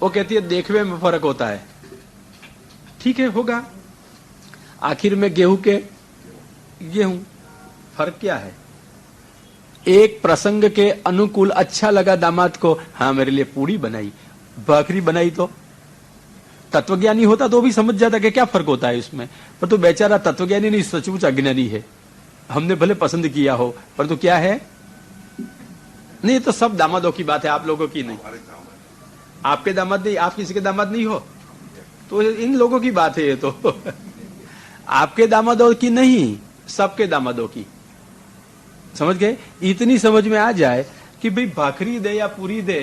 वो कहती है देखने में फर्क होता है। ठीक है, होगा। आखिर में गेहूं के गेहूं, फर्क क्या है? एक प्रसंग के अनुकूल अच्छा लगा दामाद को, हाँ मेरे लिए पूड़ी बनाई, भाखरी बनाई, तो तत्वज्ञानी होता तो भी समझ जाता कि क्या फर्क होता है इसमें। पर तो बेचारा तत्वज्ञानी नहीं, सचमुच अज्ञानी है। हमने भले पसंद किया हो, पर तो क्या है? नहीं, तो सब दामादों की बात है, आप लोगों की नहीं। आपके दामाद नहीं, आप किसी के दामाद नहीं हो, तो इन लोगों की बात है ये तो। आपके दामादों की नहीं, सबके दामादों की। समझ गए? इतनी समझ में आ जाए कि भाई भाखरी दे या पूरी दे,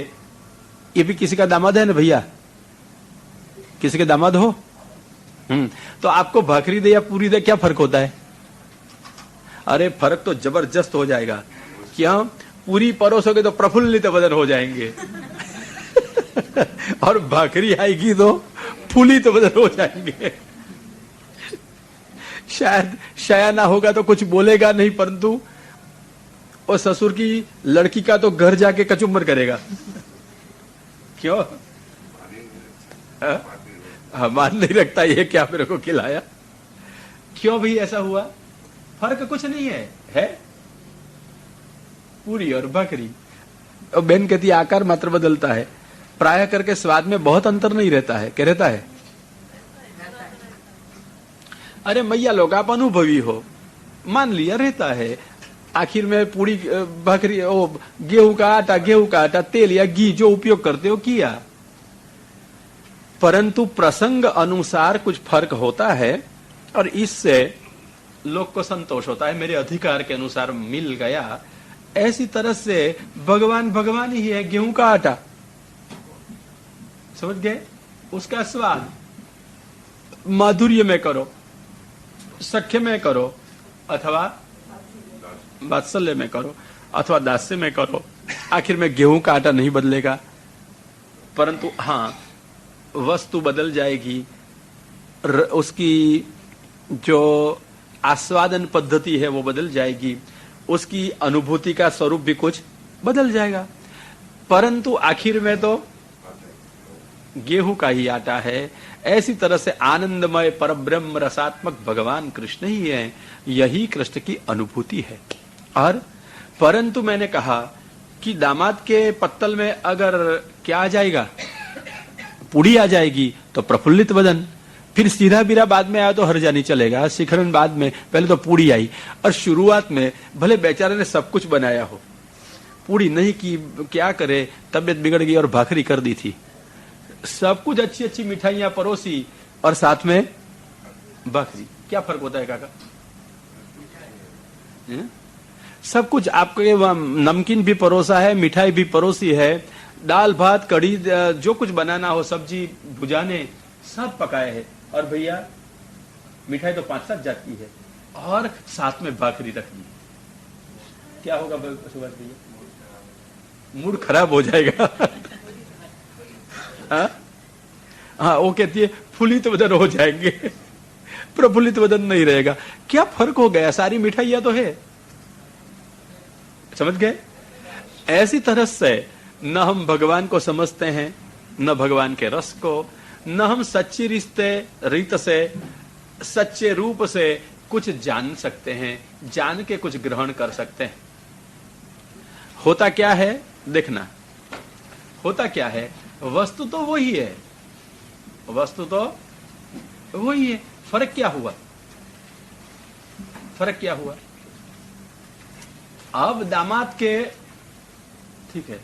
ये भी किसी का दामाद है ना भैया, किसी के दामाद हो। तो आपको भाखरी दे या पूरी दे, क्या फर्क होता है? अरे फर्क तो जबरदस्त हो जाएगा। क्यों? पूरी परोसोगे तो प्रफुल्लित बदन हो जाएंगे और भाखरी आएगी तो फूलित बदन हो जाएंगे। शायद शया होगा तो कुछ बोलेगा नहीं, परंतु और ससुर की लड़की का तो घर जाके कचुम्बर करेगा। क्यों? मान नहीं रखता ये क्या मेरे को खिलाया। क्यों भाई ऐसा हुआ? फर्क कुछ नहीं है पूरी और भाखरी। और बहन कहती है आकार मात्र बदलता है, प्राय करके स्वाद में बहुत अंतर नहीं रहता है। क्या रहता है? अरे मैया लोग आप अनुभवी हो, मान लिया रहता है। आखिर में पूरी भाखरी, गेहूं का आटा, तेल या घी जो उपयोग करते हो किया, परंतु प्रसंग अनुसार कुछ फर्क होता है और इससे लोग को संतोष होता है, मेरे अधिकार के अनुसार मिल गया। ऐसी तरह से भगवान ही है। गेहूं का आटा, समझ गए? उसका स्वाद माधुर्य में करो, सख्य में करो, अथवा वात्सल्य में करो, अथवा दास्य में करो, आखिर में गेहूं का आटा नहीं बदलेगा। परंतु हाँ, वस्तु बदल जाएगी, उसकी जो आस्वादन पद्धति है वो बदल जाएगी, उसकी अनुभूति का स्वरूप भी कुछ बदल जाएगा, परंतु आखिर में तो गेहूं का ही आटा है। ऐसी तरह से आनंदमय परब्रह्म रसात्मक भगवान कृष्ण ही है, यही कृष्ण की अनुभूति है। और परंतु मैंने कहा कि दामाद के पत्तल में अगर क्या आ जाएगा, पूड़ी आ जाएगी तो प्रफुल्लित बदन, फिर सीधा बीरा बाद में आया तो हर्जा नहीं चलेगा, शिखरण बाद में, पहले तो पूड़ी आई। और शुरुआत में भले बेचारे ने सब कुछ बनाया हो, पूड़ी नहीं की, क्या करे, तबियत बिगड़ गई और भाखरी कर दी थी, सब कुछ अच्छी अच्छी मिठाइयां परोसी और साथ में भाखरी। क्या फर्क होता है काका? सब कुछ आपके नमकीन भी परोसा है, मिठाई भी परोसी है, दाल भात कढ़ी जो कुछ बनाना हो, सब्जी भुजाने सब पकाए है, और भैया मिठाई तो 5-7 जात की है और साथ में भाखरी रख दी। क्या होगा सुभाष भैया? मूड खराब हो जाएगा। हाँ, वो कहती है फुलित बदन हो जाएंगे, प्रफुल्लित बदन नहीं रहेगा। क्या फर्क हो गया? सारी मिठाइयां तो है। समझ गए? ऐसी तरह से न हम भगवान को समझते हैं, न भगवान के रस को, न हम सच्ची रीत से, सच्चे रूप से कुछ जान सकते हैं, जान के कुछ ग्रहण कर सकते हैं। होता क्या है देखना, होता क्या है, वस्तु तो वही है, वस्तु तो वही है। फर्क क्या हुआ? फर्क क्या हुआ? अब दामाद के, ठीक है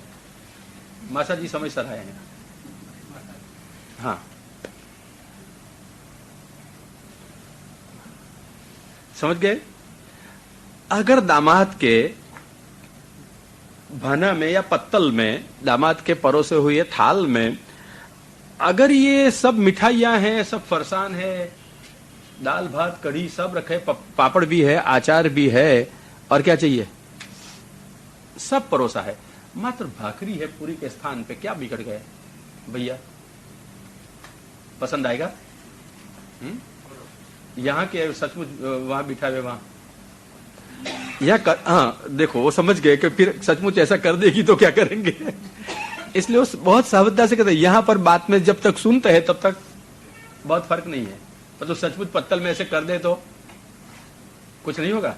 मासा जी समझ सर आए हैं, हाँ समझ गए। अगर दामाद के भाना में या पत्तल में, दामाद के परोसे हुए थाल में अगर ये सब मिठाइयां हैं, सब फरसान है, दाल भात कढ़ी सब रखे, पापड़ भी है, आचार भी है, और क्या चाहिए, सब परोसा है, मात्र भाखरी है पूरी के स्थान पे, क्या बिगड़ गए भैया? पसंद आएगा? यहाँ के सचमुच वहां बिठा हुए वहां हाँ देखो वो समझ गए कि फिर सचमुच ऐसा कर देगी तो क्या करेंगे। इसलिए वो बहुत सावधान से कहते हैं। यहां पर बात में जब तक सुनते हैं तब तक बहुत फर्क नहीं है, पर तो सचमुच पत्तल में ऐसे कर दे तो कुछ नहीं होगा।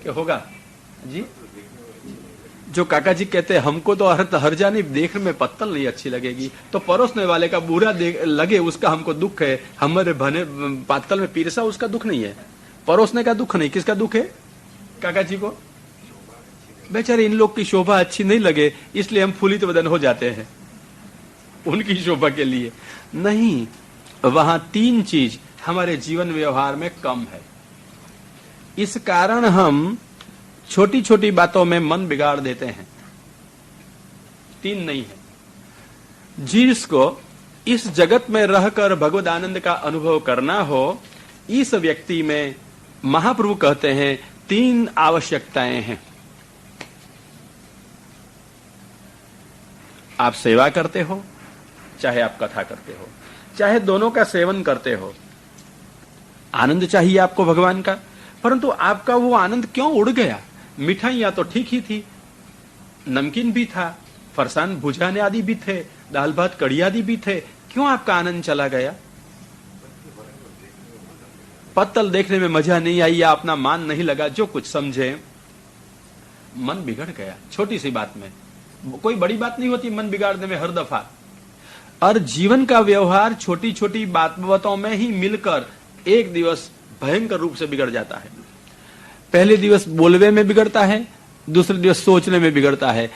क्या होगा जी? जो काका जी कहते हैं हमको तो हर्जा नहीं, देखने में पत्तल नहीं अच्छी लगेगी, तो परोसने वाले का बुरा लगे उसका हमको दुख है। हमारे बने पत्तल में पीरसा उसका दुख नहीं है, परोसने का दुख नहीं। किसका दुख है? काका जी को। बेचारे इन लोग की शोभा अच्छी नहीं लगे इसलिए हम फूलित वदन हो जाते हैं उनकी शोभा के लिए। नहीं, वहां 3 चीज हमारे जीवन व्यवहार में कम है। इस कारण हम छोटी छोटी बातों में मन बिगाड़ देते हैं। 3 नहीं है। जिसको इस जगत में रहकर भगवद आनंद का अनुभव करना हो, इस व्यक्ति में महाप्रभु कहते हैं 3 आवश्यकताएं हैं। आप सेवा करते हो, चाहे आप कथा करते हो, चाहे दोनों का सेवन करते हो, आनंद चाहिए आपको भगवान का, परंतु आपका वो आनंद क्यों उड़ गया? मिठाइयां तो ठीक ही थी, नमकीन भी था, फरसान भुजाने आदि भी थे, दाल भात कड़ी आदि भी थे, क्यों आपका आनंद चला गया? पत्तल देखने में मजा नहीं आई या अपना मान नहीं लगा, जो कुछ समझे, मन बिगड़ गया। छोटी सी बात में, कोई बड़ी बात नहीं होती मन बिगाड़ने में हर दफा। और जीवन का व्यवहार छोटी छोटी बातों में ही मिलकर एक दिवस भयंकर रूप से बिगड़ जाता है। पहले दिवस बोलवे में बिगड़ता है, दूसरे दिवस सोचने में बिगड़ता है,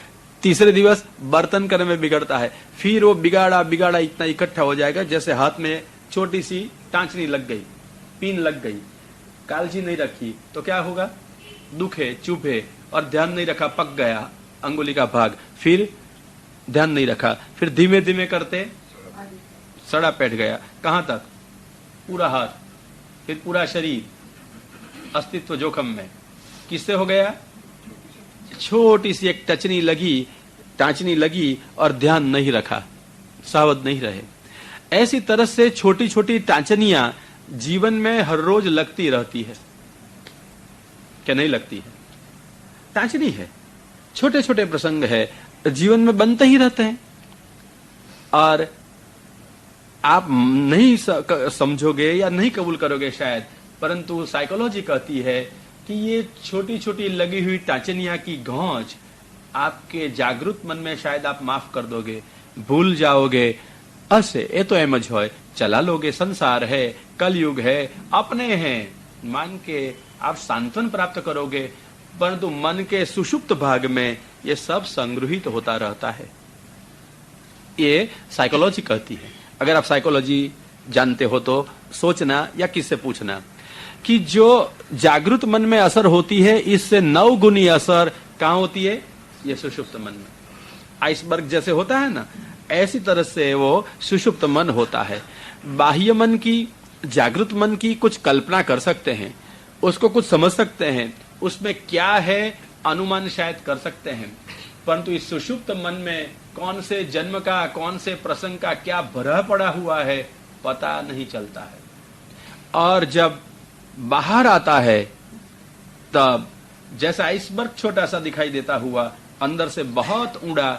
तीसरे दिवस बर्तन करने में बिगड़ता है। फिर वो बिगाड़ा बिगाड़ा इतना इकट्ठा हो जाएगा जैसे हाथ में छोटी सी टांचनी लग गई, पिन लग गई, कालजी नहीं रखी तो क्या होगा? दुखे, चुभे, और ध्यान नहीं रखा, पक गया अंगुली का भाग, फिर ध्यान नहीं रखा, फिर धीमे धीमे करते सड़ा बैठ गया। कहां तक? पूरा हाथ, फिर पूरा शरीर, अस्तित्व जोखम में। किससे हो गया? छोटी सी एक टांचनी लगी और ध्यान नहीं रखा, सावध नहीं रहे। ऐसी तरह से छोटी छोटी टांचनियां जीवन में हर रोज लगती रहती है। क्या नहीं लगती है? टांचनी है, छोटे छोटे प्रसंग है, जीवन में बनते ही रहते हैं। और आप नहीं समझोगे या नहीं कबूल करोगे शायद, परंतु साइकोलॉजी कहती है कि ये छोटी छोटी लगी हुई टांचनियां की गौंज आपके जागृत मन में शायद आप माफ कर दोगे, भूल जाओगे। ऐसे ये तो एमज है, चला लोगे, संसार है, कलयुग है, अपने हैं मान के आप सांत्वन प्राप्त करोगे, परंतु मन के सुषुप्त भाग में ये सब संग्रहित होता रहता है। ये साइकोलॉजी कहती है। अगर आप साइकोलॉजी जानते हो तो सोचना या किससे पूछना कि जो जागृत मन में असर होती है, इससे 9 गुनी असर कहां होती है? ये सुषुप्त मन में। आइसबर्ग जैसे होता है ना, ऐसी तरह से वो सुषुप्त मन होता है। बाह्य मन की, जागृत मन की कुछ कल्पना कर सकते हैं, उसको कुछ समझ सकते हैं, उसमें क्या है अनुमान शायद कर सकते हैं, परंतु इस सुषुप्त मन में कौन से जन्म का, कौन से प्रसंग का क्या भरा पड़ा हुआ है पता नहीं चलता है। और जब बाहर आता है तब जैसा आइसबर्ग छोटा सा दिखाई देता हुआ, अंदर से बहुत ऊंड़ा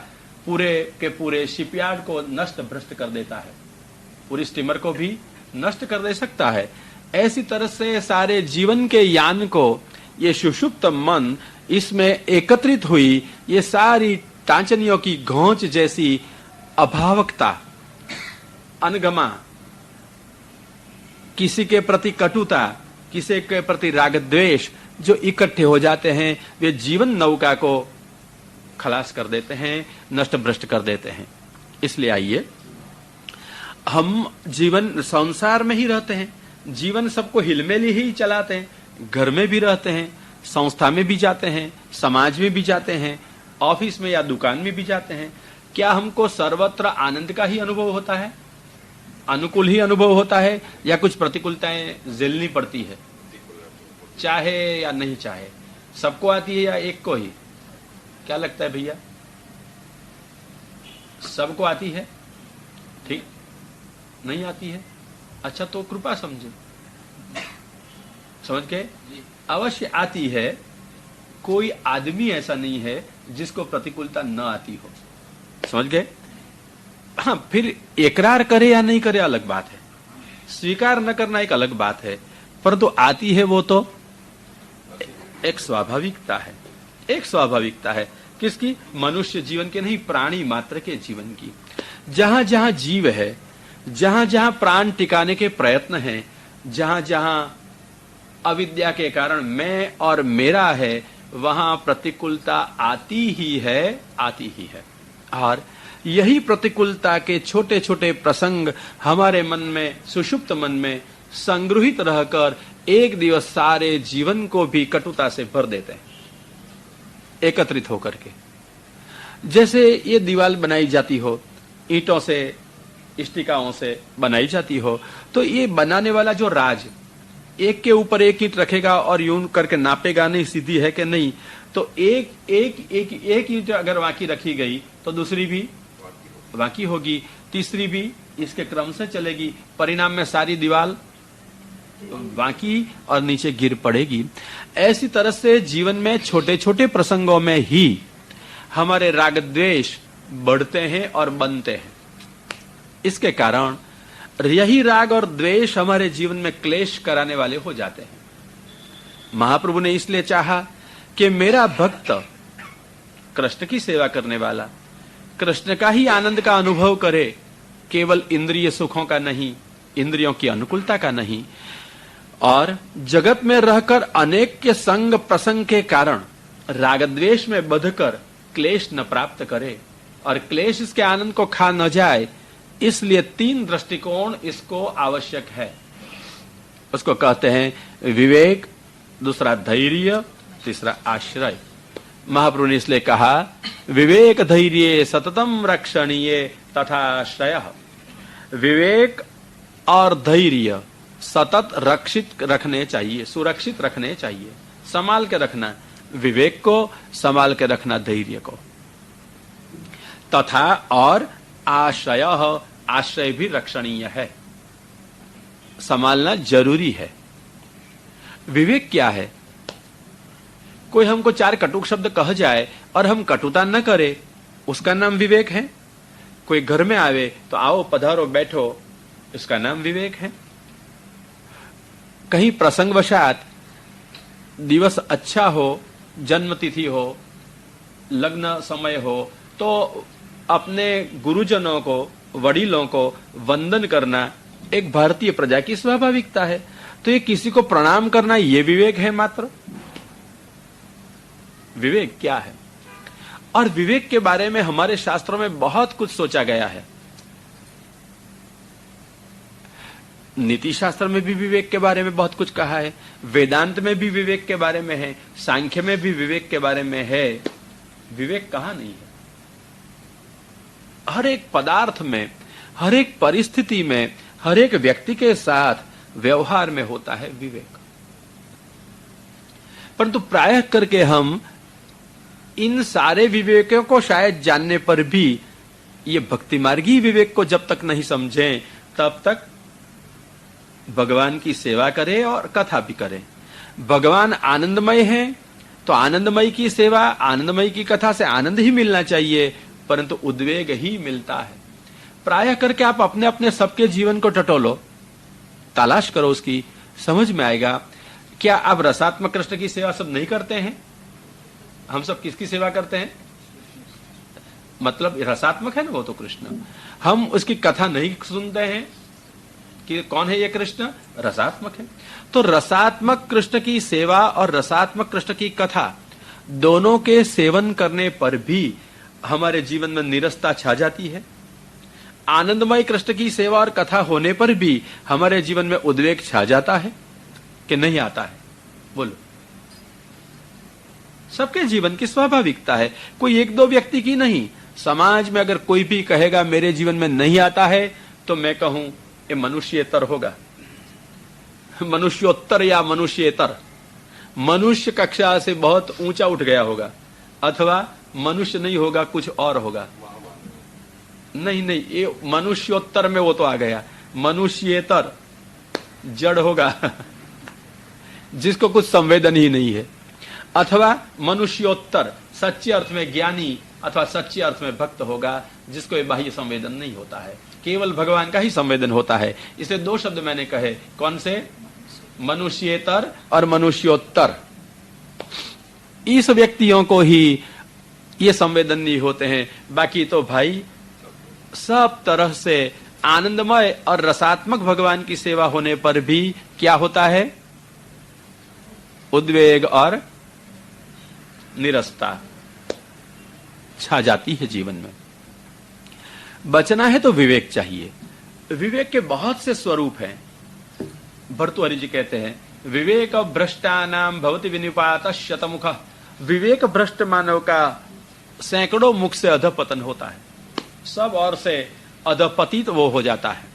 पूरे के पूरे शिपयार्ड को नष्ट भ्रष्ट कर देता है, पूरी स्टीमर को भी नष्ट कर दे सकता है। ऐसी तरह से सारे जीवन के यान को ये सुषुप्त मन, इसमें एकत्रित हुई ये सारी टांचनियों की घोंच जैसी अभावकता, अनगमा, किसी के प्रति कटुता, किसी के प्रति राग द्वेष जो इकट्ठे हो जाते हैं, वे जीवन नौका को खलास कर देते हैं, नष्ट भ्रष्ट कर देते हैं। इसलिए आइए, हम जीवन संसार में ही रहते हैं, जीवन सबको हिलमेली ही चलाते हैं, घर में भी रहते हैं, संस्था में भी जाते हैं, समाज में भी जाते हैं, ऑफिस में या दुकान में भी जाते हैं। क्या हमको सर्वत्र आनंद का ही अनुभव होता है, अनुकूल ही अनुभव होता है, या कुछ प्रतिकूलताएं झेलनी पड़ती है, चाहे या नहीं चाहे? सबको आती है या एक को ही? क्या लगता है भैया? सबको आती है? ठीक, नहीं आती है? अच्छा, तो कृपा समझे, समझ गए? अवश्य आती है। कोई आदमी ऐसा नहीं है जिसको प्रतिकूलता न आती हो। समझ गए? हाँ, फिर इकरार करे या नहीं करे अलग बात है, स्वीकार न करना एक अलग बात है, परंतु आती है वो तो एक स्वाभाविकता है, एक स्वाभाविकता है। किसकी? मनुष्य जीवन के नहीं, प्राणी मात्र के जीवन की। जहां जहां जीव है, जहां जहां प्राण टिकाने के प्रयत्न हैं, जहां जहां अविद्या के कारण मैं और मेरा है, वहां प्रतिकूलता आती ही है, आती ही है। और यही प्रतिकूलता के छोटे छोटे प्रसंग हमारे मन में, सुषुप्त मन में संग्रहित रहकर एक दिवस सारे जीवन को भी कटुता से भर देते हैं, एकत्रित होकर के। जैसे ये दीवार बनाई जाती हो, ईंटों से, इष्टिकाओं से बनाई जाती हो, तो ये बनाने वाला जो राज एक के ऊपर एक ईंट रखेगा और यूं करके नापेगा नहीं सीधी है कि नहीं, तो एक ईंट अगर वाकी रखी गई तो दूसरी भी वाकी होगी, तीसरी भी इसके क्रम से चलेगी, परिणाम में सारी दीवार वाकी और नीचे गिर पड़ेगी। ऐसी तरह से जीवन में छोटे छोटे प्रसंगों में ही हमारे राग द्वेष बढ़ते हैं और बनते हैं। इसके कारण यही राग और द्वेष हमारे जीवन में क्लेश कराने वाले हो जाते हैं। महाप्रभु ने इसलिए चाहा कि मेरा भक्त, कृष्ण की सेवा करने वाला, कृष्ण का ही आनंद का अनुभव करे, केवल इंद्रिय सुखों का नहीं, इंद्रियों की अनुकूलता का नहीं, और जगत में रहकर अनेक के संग प्रसंग के कारण राग द्वेष में बंधकर क्लेश न प्राप्त करे और क्लेश इसके आनंद को खा न जाए। इसलिए 3 दृष्टिकोण इसको आवश्यक है। उसको कहते हैं विवेक, दूसरा धैर्य, तीसरा आश्रय। महाप्रभु ने इसलिए कहा विवेक धैर्य सततम रक्षणीय तथा आश्रय। विवेक और धैर्य सतत रक्षित रखने चाहिए, सुरक्षित रखने चाहिए, संभाल के रखना विवेक को, संभाल के रखना धैर्य को। तथा और आश्रय, आश्रय भी रक्षणीय है, संभालना जरूरी है। विवेक क्या है? कोई हमको 4 कटुक शब्द कह जाए और हम कटुता न करे, उसका नाम विवेक है। कोई घर में आवे तो आओ पधारो बैठो, इसका नाम विवेक है। कहीं प्रसंगवशात दिवस अच्छा हो, जन्मतिथि हो, लग्न समय हो, तो अपने गुरुजनों को, वडीलों को वंदन करना एक भारतीय प्रजा की स्वाभाविकता है। तो ये किसी को प्रणाम करना ये विवेक है मात्र? विवेक क्या है? और विवेक के बारे में हमारे शास्त्रों में बहुत कुछ सोचा गया है। नीति शास्त्र में भी विवेक के बारे में बहुत कुछ कहा है, वेदांत में भी विवेक के बारे में है, सांख्य में भी विवेक के बारे में है। विवेक कहां नहीं है? हर एक पदार्थ में, हर एक परिस्थिति में, हर एक व्यक्ति के साथ व्यवहार में होता है विवेक। परंतु प्रायः करके हम इन सारे विवेकों को शायद जानने पर भी ये भक्ति मार्गी विवेक को जब तक नहीं समझें तब तक भगवान की सेवा करें और कथा भी करें। भगवान आनंदमय है तो आनंदमय की सेवा, आनंदमय की कथा से आनंद ही मिलना चाहिए, परंतु उद्वेग ही मिलता है। प्रायः करके आप अपने अपने सबके जीवन को टटोलो, तलाश करो, उसकी समझ में आएगा। क्या आप रसात्मक कृष्ण की सेवा सब नहीं करते हैं? हम सब किसकी सेवा करते हैं? मतलब रसात्मक है ना वो तो कृष्ण। हम उसकी कथा नहीं सुनते हैं कि कौन है ये कृष्ण? रसात्मक है। तो रसात्मक कृष्ण की सेवा और रसात्मक कृष्ण की कथा दोनों के सेवन करने पर भी हमारे जीवन में नीरसता छा जाती है। आनंदमय कृष्ण की सेवा और कथा होने पर भी हमारे जीवन में उद्वेग छा जाता है कि नहीं आता है? बोलो। सबके जीवन की स्वाभाविकता है, कोई 1-2 व्यक्ति की नहीं। समाज में अगर कोई भी कहेगा मेरे जीवन में नहीं आता है, तो मैं कहूं ये मनुष्येतर होगा, मनुष्योत्तर या मनुष्येतर। मनुष्य कक्षा से बहुत ऊंचा उठ गया होगा, अथवा मनुष्य नहीं होगा, कुछ और होगा। नहीं, ये मनुष्योत्तर में वो तो आ गया, मनुष्येतर जड़ होगा जिसको कुछ संवेदन ही नहीं है। अथवा मनुष्योत्तर, सच्चे अर्थ में ज्ञानी अथवा सच्चे अर्थ में भक्त होगा, जिसको ये बाह्य संवेदन नहीं होता है, केवल भगवान का ही संवेदन होता है। इसलिए दो शब्द मैंने कहे, कौन से? मनुष्येतर और मनुष्योत्तर। इस व्यक्तियों को ही ये संवेदन नहीं होते हैं। बाकी तो भाई सब तरह से आनंदमय और रसात्मक भगवान की सेवा होने पर भी क्या होता है? उद्वेग और निरसता छा जाती है जीवन में। बचना है तो विवेक चाहिए। विवेक के बहुत से स्वरूप हैं। भर्तृहरि जी कहते हैं, विवेक भ्रष्टानाम भवति विनिपात शतमुख। विवेक भ्रष्ट मानव का सैकड़ों मुख से अधपतन होता है, सब और से अधपतित वो हो जाता है।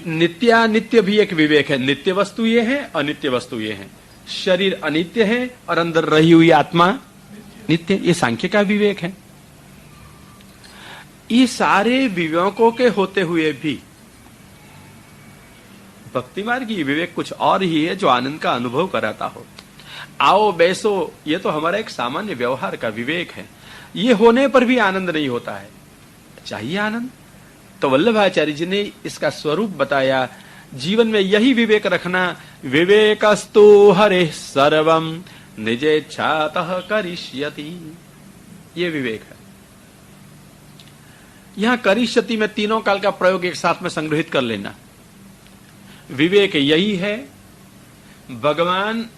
नित्यानित्य भी एक विवेक है। नित्य वस्तु ये है, अनित्य वस्तु ये है। शरीर अनित्य है और अंदर रही हुई आत्मा नित्य, ये सांख्य का विवेक है। ये सारे विवेकों के होते हुए भी भक्ति मार्ग की विवेक कुछ और ही है, जो आनंद का अनुभव कराता हो। आओ बैसो, ये तो हमारा एक सामान्य व्यवहार का विवेक है। ये होने पर भी आनंद नहीं होता है। चाहिए आनंद, तो वल्लभाचार्य जी ने इसका स्वरूप बताया। जीवन में यही विवेक रखना। विवेकस्तु हरे सर्वम निजेच्छातः करिष्यति, ये विवेक है। यहां करिष्यति में तीनों काल का प्रयोग एक साथ में संग्रहित कर लेना। विवेक यही है, भगवान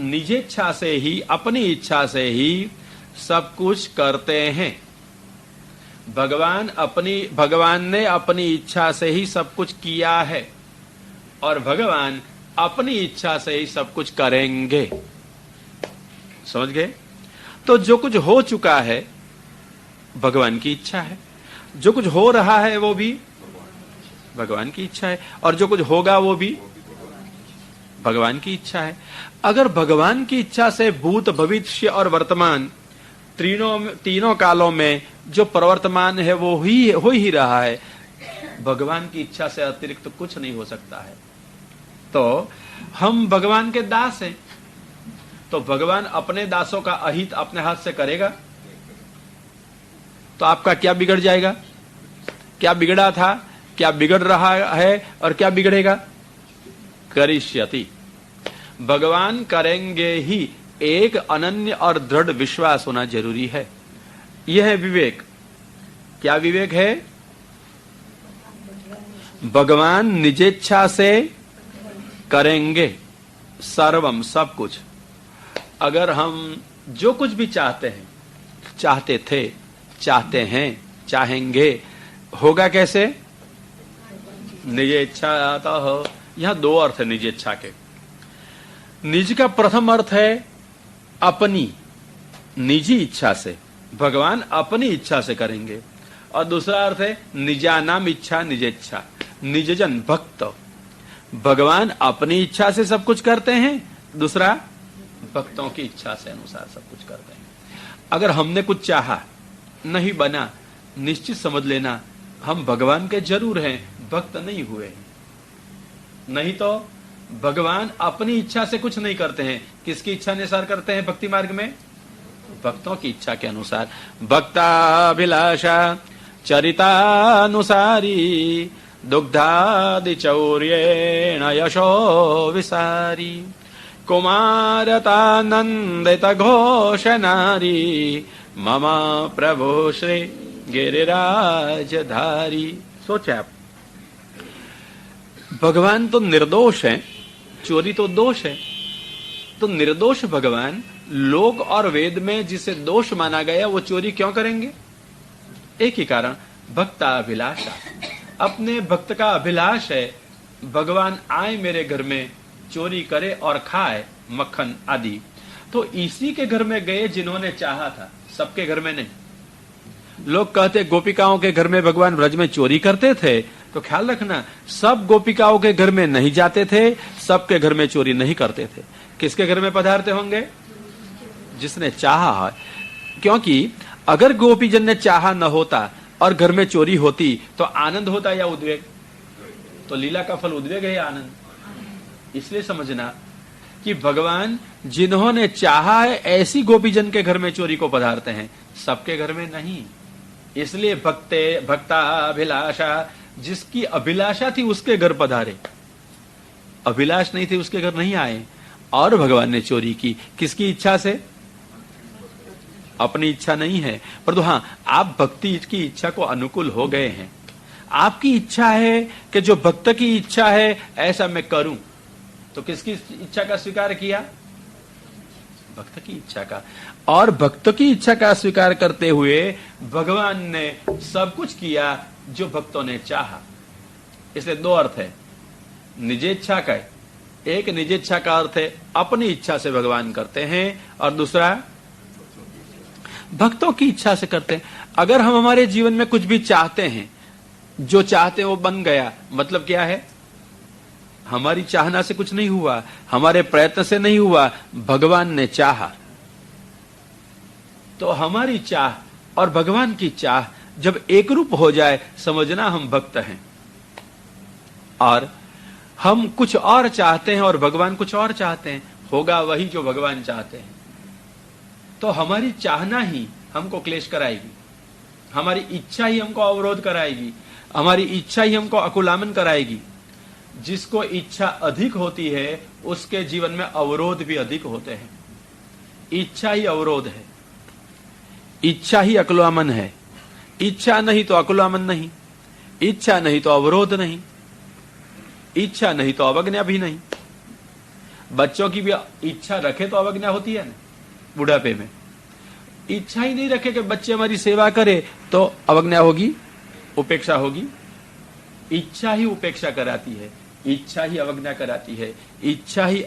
निजेच्छा से ही, अपनी इच्छा से ही सब कुछ करते हैं। भगवान ने अपनी इच्छा से ही सब कुछ किया है और भगवान अपनी इच्छा से ही सब कुछ करेंगे। समझ गए? तो जो कुछ हो चुका है भगवान की इच्छा है, जो कुछ हो रहा है वो भी भगवान की इच्छा है, और जो कुछ होगा वो भी भगवान की इच्छा है। अगर भगवान की इच्छा से भूत, भविष्य और वर्तमान तीनों कालों में जो प्रवर्तमान है वो हो ही रहा है, भगवान की इच्छा से अतिरिक्त कुछ नहीं हो सकता है। तो हम भगवान के दास हैं, तो भगवान अपने दासों का अहित अपने हाथ से करेगा तो आपका क्या बिगड़ जाएगा? क्या बिगड़ा था, क्या बिगड़ रहा है और क्या बिगड़ेगा? करिष्यति, भगवान करेंगे ही। एक अनन्य और दृढ़ विश्वास होना जरूरी है। यह है विवेक। क्या विवेक है? भगवान निजेच्छा से करेंगे सर्वम, सब कुछ। अगर हम जो कुछ भी चाहते हैं, चाहते थे, चाहते हैं, चाहेंगे, होगा कैसे? निजेच्छा। तो यहां दो अर्थ है निजेच्छा के। निज का प्रथम अर्थ है अपनी निजी इच्छा से, भगवान अपनी इच्छा से करेंगे। और दूसरा अर्थ है निजानाम इच्छा निजेच्छा, निजजन भक्त। भगवान अपनी इच्छा से सब कुछ करते हैं, दूसरा भक्तों की इच्छा से अनुसार सब कुछ करते हैं। अगर हमने कुछ चाहा, नहीं बना, निश्चित समझ लेना हम भगवान के जरूर हैं, भक्त नहीं हुए। नहीं तो भगवान अपनी इच्छा से कुछ नहीं करते हैं। किसकी इच्छा अनुसार करते हैं भक्ति मार्ग में? भक्तों की इच्छा के अनुसार। भक्ताभिलाषा चरितानुसारी दुग्धादि चौर्येण यशो विसारी कुमारतानंदित घोष नारी मम प्रभु श्री गिरिराजधारी। सोचे आप, भगवान तो निर्दोष है, चोरी तो दोष है। तो निर्दोष भगवान लोक और वेद में जिसे दोष माना गया वो चोरी क्यों करेंगे? एक ही कारण, भक्ताभिलाषा। अपने भक्त का अभिलाष है भगवान आए मेरे घर में, चोरी करे और खाए मक्खन आदि। तो इसी के घर में गए जिन्होंने चाहा था, सबके घर में नहीं। लोग कहते गोपिकाओं के घर में भगवान ब्रज में चोरी करते थे, तो ख्याल रखना सब गोपिकाओं के घर में नहीं जाते थे, सबके घर में चोरी नहीं करते थे। किसके घर में पधारते होंगे? जिसने चाहा है। क्योंकि अगर गोपीजन ने चाहा न होता और घर में चोरी होती तो आनंद होता या उद्वेग? तो लीला का फल उद्वेग है या आनंद? इसलिए समझना कि भगवान जिन्होंने चाहा है ऐसी गोपीजन के घर में चोरी को पधारते हैं, सबके घर में नहीं। इसलिए भक्ता अभिलाषा, जिसकी अभिलाषा थी उसके घर पधारे, अभिलाष नहीं थी उसके घर नहीं आए, और भगवान ने चोरी की। किसकी इच्छा से? अपनी इच्छा नहीं है, परंतु हां, आप भक्ति की इच्छा को अनुकूल हो गए हैं। आपकी इच्छा है कि जो भक्त की इच्छा है ऐसा मैं करूं, तो किसकी इच्छा का स्वीकार किया? भक्त की इच्छा का। और भक्त की इच्छा का स्वीकार करते हुए भगवान ने सब कुछ किया जो भक्तों ने चाहा। इसलिए दो अर्थ है निजेच्छा का। एक निजेच्छा का अर्थ है अपनी इच्छा से भगवान करते हैं, और दूसरा भक्तों की इच्छा से करते हैं। अगर हम हमारे जीवन में कुछ भी चाहते हैं, जो चाहते हैं वो बन गया, मतलब क्या है? हमारी चाहना से कुछ नहीं हुआ, हमारे प्रयत्न से नहीं हुआ, भगवान ने चाहा। तो हमारी चाह और भगवान की चाह जब एक रूप हो जाए, समझना हम भक्त हैं। और हम कुछ और चाहते हैं और भगवान कुछ और चाहते हैं, होगा वही जो भगवान चाहते हैं। तो हमारी चाहना ही हमको क्लेश कराएगी, हमारी इच्छा ही हमको अवरोध कराएगी, हमारी इच्छा ही हमको अकुलामन कराएगी। जिसको इच्छा अधिक होती है उसके जीवन में अवरोध भी अधिक होते हैं। इच्छा ही अवरोध है, इच्छा ही अकुलामन है। इच्छा नहीं तो अकुलामन नहीं, इच्छा नहीं तो अवरोध नहीं, इच्छा नहीं तो अवज्ञा भी नहीं। बच्चों की भी इच्छा रखे तो अवज्ञा होती है ना, बुढ़ापे में। इच्छा ही नहीं रखे कि बच्चे हमारी सेवा करे तो अवज्ञा होगी, उपेक्षा होगी। इच्छा ही उपेक्षा कराती है, इच्छा ही अवज्ञा कराती है, इच्छा ही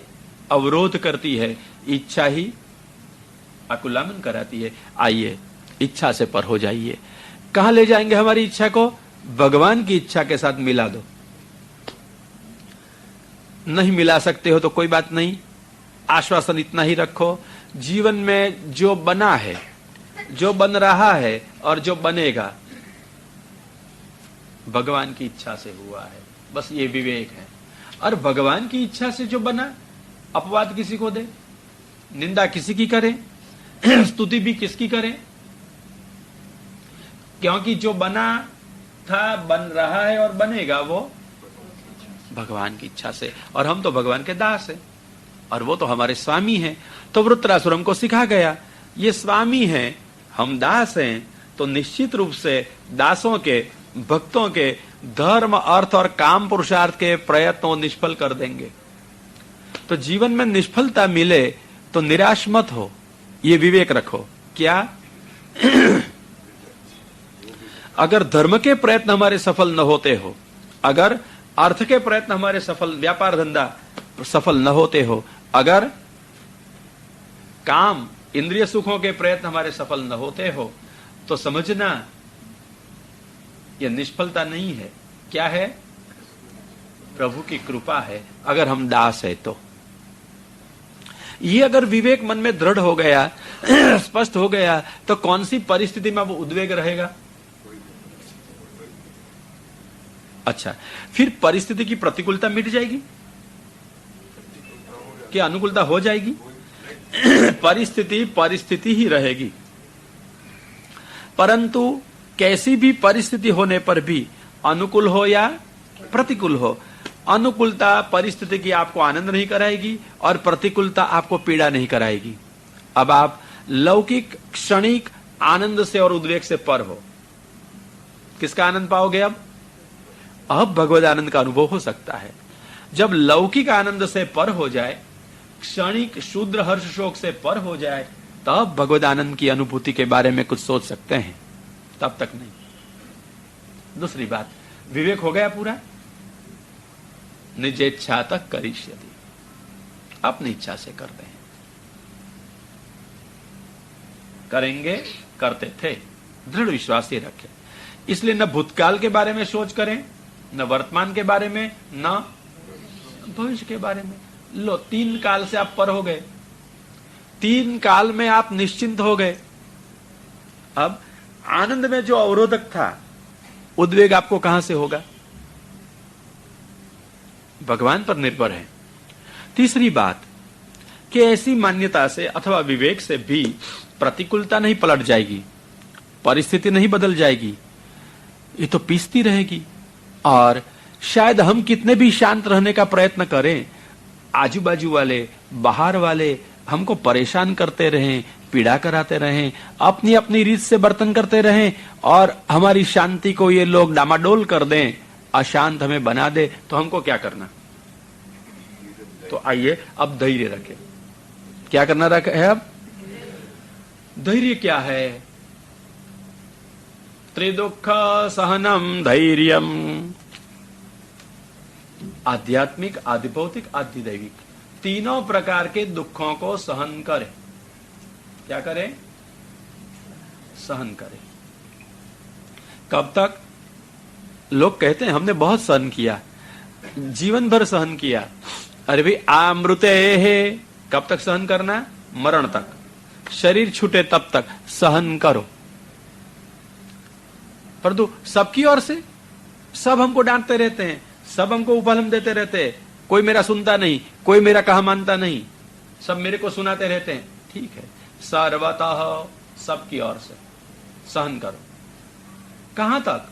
अवरोध करती है, इच्छा ही अकुलामन कराती है। आइए इच्छा से पर हो जाइए। कहां ले जाएंगे हमारी इच्छा को? भगवान की इच्छा के साथ मिला दो। नहीं मिला सकते हो तो कोई बात नहीं, आश्वासन इतना ही रखो, जीवन में जो बना है, जो बन रहा है और जो बनेगा भगवान की इच्छा से हुआ है। बस ये विवेक है। और भगवान की इच्छा से जो बना, अपवाद किसी को दे, निंदा किसी की करे, स्तुति भी किसकी करे, क्योंकि जो बना था, बन रहा है और बनेगा वो भगवान की इच्छा से। और हम तो भगवान के दास हैं और वो तो हमारे स्वामी हैं। तो वृत्रासुर हमको सिखा गया, ये स्वामी हैं, हम दास हैं, तो निश्चित रूप से दासों के, भक्तों के धर्म, अर्थ और काम पुरुषार्थ के प्रयत्नों निष्फल कर देंगे। तो जीवन में निष्फलता मिले तो निराश मत हो, ये विवेक रखो। क्या? अगर धर्म के प्रयत्न हमारे सफल न होते हो, अगर अर्थ के प्रयत्न हमारे सफल, व्यापार धंधा सफल न होते हो, अगर काम, इंद्रिय सुखों के प्रयत्न हमारे सफल न होते हो, तो समझना यह निष्फलता नहीं है। क्या है? प्रभु की कृपा है। अगर हम दास है तो ये अगर विवेक मन में दृढ़ हो गया, स्पष्ट हो गया, तो कौन सी परिस्थिति में वो उद्वेग रहेगा? अच्छा, फिर परिस्थिति की प्रतिकूलता मिट जाएगी, क्या अनुकूलता हो जाएगी? परिस्थिति ही रहेगी। परंतु कैसी भी परिस्थिति होने पर भी, अनुकूल हो या प्रतिकूल हो, अनुकूलता परिस्थिति की आपको आनंद नहीं कराएगी और प्रतिकूलता आपको पीड़ा नहीं कराएगी। अब आप लौकिक क्षणिक आनंद से और उद्वेग से पर हो। किसका आनंद पाओगे? अब भगवद आनंद का अनुभव हो सकता है। जब लौकिक आनंद से पर हो जाए, क्षणिक शूद्र हर्ष शोक से पर हो जाए, तब भगवद आनंद की अनुभूति के बारे में कुछ सोच सकते हैं, तब तक नहीं। दूसरी बात, विवेक हो गया पूरा। निजेच्छा तक करिष्यति, अपनी इच्छा से करते हैं, करेंगे, करते थे, दृढ़ विश्वास ही रखें। इसलिए न भूतकाल के बारे में सोच करें, न वर्तमान के बारे में, न भविष्य के बारे में। लो, 3 काल से आप पर हो गए, 3 काल में आप निश्चिंत हो गए। अब आनंद में जो अवरोधक था, उद्वेग आपको कहां से होगा? भगवान पर निर्भर है। तीसरी बात, कि ऐसी मान्यता से अथवा विवेक से भी प्रतिकूलता नहीं पलट जाएगी, परिस्थिति नहीं बदल जाएगी, ये तो पीसती रहेगी। और शायद हम कितने भी शांत रहने का प्रयत्न करें, आजू बाजू वाले, बाहर वाले हमको परेशान करते रहें, पीड़ा कराते रहें, अपनी अपनी रीत से बर्तन करते रहें और हमारी शांति को ये लोग डामाडोल कर दें, अशांत हमें बना दे, तो हमको क्या करना? तो आइए अब धैर्य रखें। क्या करना है अब? धैर्य क्या है? त्रिदुख सहनम धैर्यम, आध्यात्मिक, आधिभौतिक, आधिदैविक, तीनों प्रकार के दुखों को सहन करें। क्या करें? सहन करें। कब तक? लोग कहते हैं हमने बहुत सहन किया, जीवन भर सहन किया। अरे भाई, आमृते है, कब तक सहन करना? मरण तक, शरीर छूटे तब तक सहन करो। परंतु सबकी ओर से सब हमको डांटते रहते हैं, सब हमको उपलम देते रहते हैं, कोई मेरा सुनता नहीं, कोई मेरा कहा मानता नहीं, सब मेरे को सुनाते रहते हैं। ठीक है, सर्वतः सबकी ओर से सहन करो। कहां तक?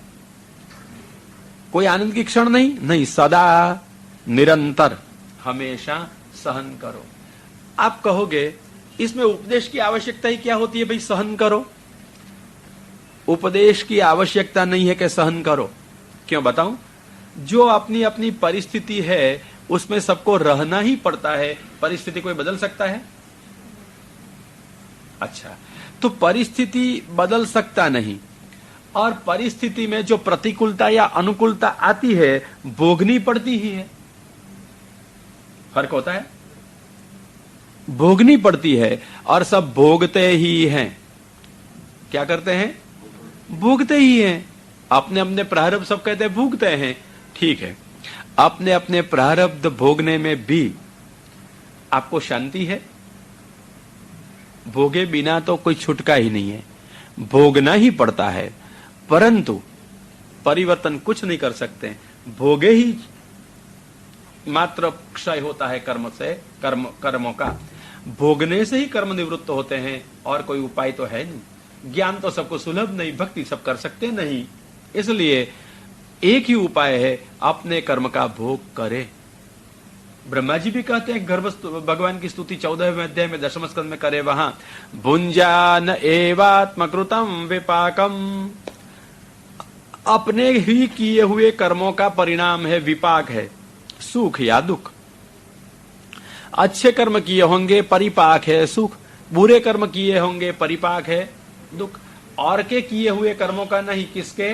कोई आनंद की क्षण नहीं, नहीं, सदा निरंतर हमेशा सहन करो। आप कहोगे इसमें उपदेश की आवश्यकता ही क्या होती है भाई? सहन करो। उपदेश की आवश्यकता नहीं है कि सहन करो। क्यों बताऊं? जो अपनी अपनी परिस्थिति है उसमें सबको रहना ही पड़ता है। परिस्थिति कोई बदल सकता है? अच्छा, तो परिस्थिति बदल सकता नहीं, और परिस्थिति में जो प्रतिकूलता या अनुकूलता आती है भोगनी पड़ती ही है। फर्क होता है, भोगनी पड़ती है, और सब भोगते ही हैं। क्या करते हैं? भोगते ही हैं। अपने अपने प्रारब्ध, सब कहते हैं भोगते हैं। ठीक है, अपने अपने प्रारब्ध भोगने में भी आपको शांति है? भोगे बिना तो कोई छुटका ही नहीं है, भोगना ही पड़ता है। परंतु परिवर्तन कुछ नहीं कर सकते, भोगे ही मात्र क्षय होता है कर्म से, कर्मों का। भोगने से ही कर्म निवृत्त होते हैं, और कोई उपाय तो है नहीं। ज्ञान तो सबको सुलभ नहीं, भक्ति सब कर सकते नहीं। इसलिए एक ही उपाय है, अपने कर्म का भोग करे। ब्रह्मा जी भी कहते हैं, भगवान की स्तुति 14वें अध्याय में 10वें स्कंद में करे, वहां भुंजान एवात्मकृतम विपाकम, अपने ही किए हुए कर्मों का परिणाम है विपाक, है सुख या दुख। अच्छे कर्म किए होंगे परिपाक है सुख, बुरे कर्म किए होंगे परिपाक है दुख। और के किए हुए कर्मों का नहीं, किसके?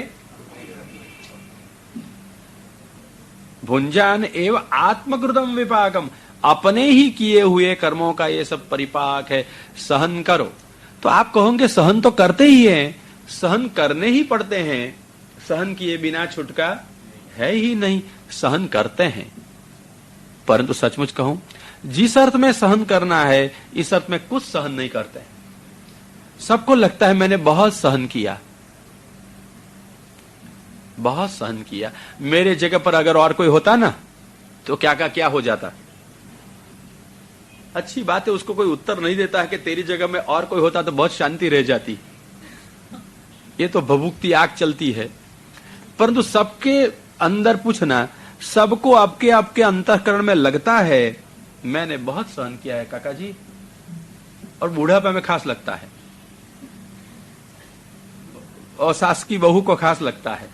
भुंजान एव आत्मकृतम विपाकम, अपने ही किए हुए कर्मों का ये सब परिपाक है, सहन करो। तो आप कहोगे सहन तो करते ही हैं, सहन करने ही पड़ते हैं, सहन किए बिना छुटका है ही नहीं, सहन करते हैं। परंतु सचमुच कहूं, जिस अर्थ में सहन करना है, इस अर्थ में कुछ सहन नहीं करते। सबको लगता है मैंने बहुत सहन किया, बहुत सहन किया। मेरे जगह पर अगर और कोई होता ना, तो क्या का क्या हो जाता। अच्छी बात है, उसको कोई उत्तर नहीं देता है कि तेरी जगह में और कोई होता तो बहुत शांति रह जाती। ये तो भभूकती आग चलती है। परंतु सबके अंदर पूछना, सबको आपके आपके अंतःकरण में लगता है मैंने बहुत सहन किया है काका जी, और बुढ़ापा में खास लगता है, और सास की बहू को खास लगता है।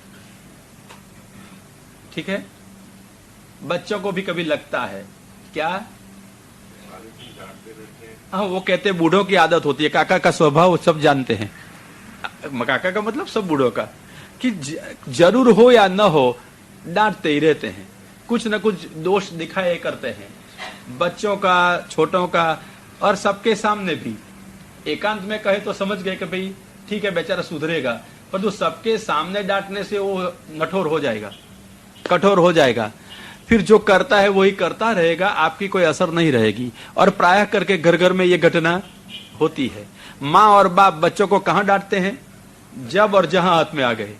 ठीक है, बच्चों को भी कभी लगता है। क्या? हाँ, वो कहते हैं बूढ़ों की आदत होती है, काका का स्वभाव सब जानते हैं। काका का मतलब सब बूढ़ों का, कि जरूर हो या न हो डांटते ही रहते हैं, कुछ न कुछ दोष दिखाए करते हैं, बच्चों का, छोटों का, और सबके सामने भी। एकांत में कहे तो समझ गए कि भाई ठीक है बेचारा सुधरेगा, परंतु सबके सामने डांटने से वो कठोर हो जाएगा, कठोर हो जाएगा। फिर जो करता है वही करता रहेगा, आपकी कोई असर नहीं रहेगी। और प्रायः करके घर घर में ये घटना होती है। माँ और बाप बच्चों को कहां डांटते हैं? जब और जहां हाथ में आ गए।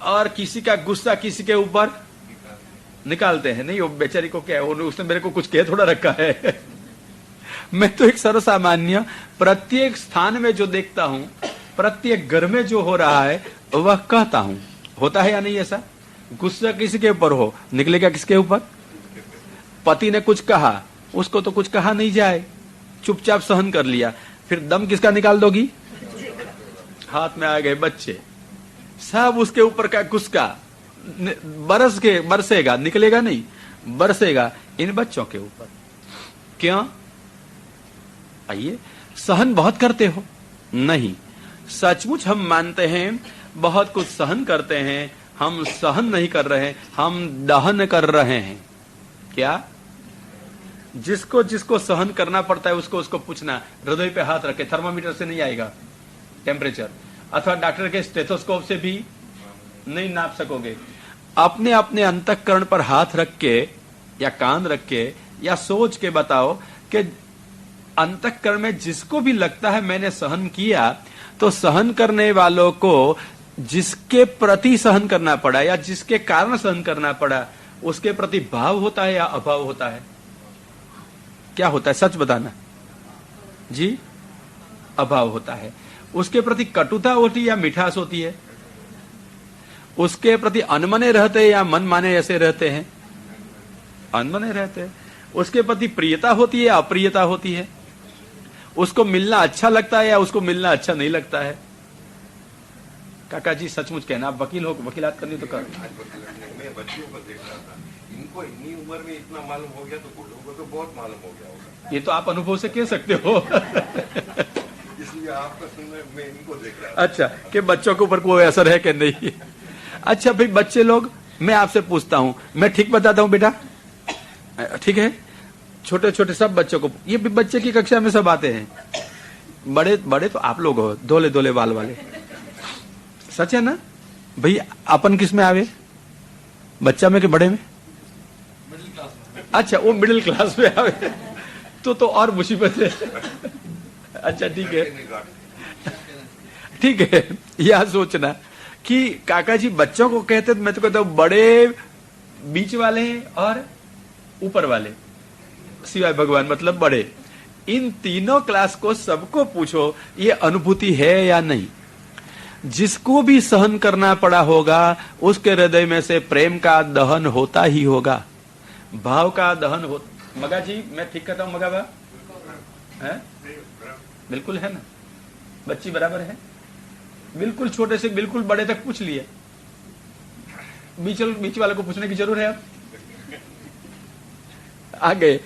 और किसी का गुस्सा किसी के ऊपर निकालते हैं। नहीं, वो बेचारी को क्या है, उसने मेरे को कुछ कह थोड़ा रखा है। मैं तो एक सर्वसामान्य प्रत्येक स्थान में जो देखता हूं, प्रत्येक घर में जो हो रहा है वह कहता हूं। होता है या नहीं ऐसा? गुस्सा किसी के ऊपर हो, निकलेगा किसके ऊपर? पति ने कुछ कहा, उसको तो कुछ कहा नहीं जाए, चुपचाप सहन कर लिया, फिर दम किसका निकाल दोगी? हाथ में आ गए बच्चे, सब उसके ऊपर का गुस्सा बरसेगा, निकलेगा नहीं, बरसेगा इन बच्चों के ऊपर। क्यों? आइए, सहन बहुत करते हो? नहीं, सचमुच हम मानते हैं बहुत कुछ सहन करते हैं। हम सहन नहीं कर रहे, हम दहन कर रहे हैं। क्या? जिसको जिसको सहन करना पड़ता है उसको उसको पूछना, हृदय पे हाथ रखे, थर्मामीटर से नहीं आएगा टेम्परेचर, अथवा डॉक्टर के स्टेथोस्कोप से भी नहीं नाप सकोगे। अपने अपने अंतःकरण पर हाथ रख के या कान रख के या सोच के बताओ कि अंतःकरण में जिसको भी लगता है मैंने सहन किया, तो सहन करने वालों को जिसके प्रति सहन करना पड़ा या जिसके कारण सहन करना पड़ा, उसके प्रति भाव होता है या अभाव होता है? क्या होता है? सच बताना जी। अभाव होता है। उसके प्रति कटुता होती है या मिठास होती है? उसके प्रति अनमने रहते हैं या मन माने ऐसे रहते हैं? अनमने रहते हैं। उसके प्रति प्रियता होती है या अप्रियता होती है? उसको मिलना अच्छा लगता है या उसको मिलना अच्छा नहीं लगता है? काका जी सचमुच कहना, आप वकील हो, वकीलात करनी तो कर। मैं बच्चों को देख रहा था, इनको इतनी उम्र में इतना मालूम हो गया, तो बूढ़ों को तो बहुत मालूम हो गया होगा। ये तो आप अनुभव से कह सकते हो। इसलिए आपको सुनने में इनको देख रहा था। अच्छा, कि बच्चों के ऊपर कोई असर है कि नहीं? अच्छा भाई, बच्चे लोग, मैं आपसे पूछता हूं, मैं ठीक बताता हूं बेटा? ठीक है? छोटे छोटे सब बच्चों को, ये भी बच्चे की कक्षा में सब आते हैं। बड़े बड़े तो आप लोग हो, धोले धोले बाल वाले। सच है ना भाई? अपन किस में आवे, बच्चा में कि बड़े में? मिडिल क्लास में। अच्छा, वो मिडिल क्लास में आवे तो और मुसीबत है। अच्छा ठीक है, ठीक है। यह सोचना कि काका जी बच्चों को कहते, मैं तो कहता हूं बड़े, बीच वाले और ऊपर वाले, सिवाय भगवान, मतलब बड़े। इन तीनों क्लास को सबको पूछो, ये अनुभूति है या नहीं? जिसको भी सहन करना पड़ा होगा, उसके हृदय में से प्रेम का दहन होता ही होगा, भाव का दहन हो। मगा जी, मैं ठीक कहता हूं? मगा बा है? बिल्कुल है ना? बच्ची बराबर है, बिल्कुल छोटे से बिल्कुल बड़े तक पूछ लिए। बीच वाले को पूछने की जरूरत है अब? आ गए।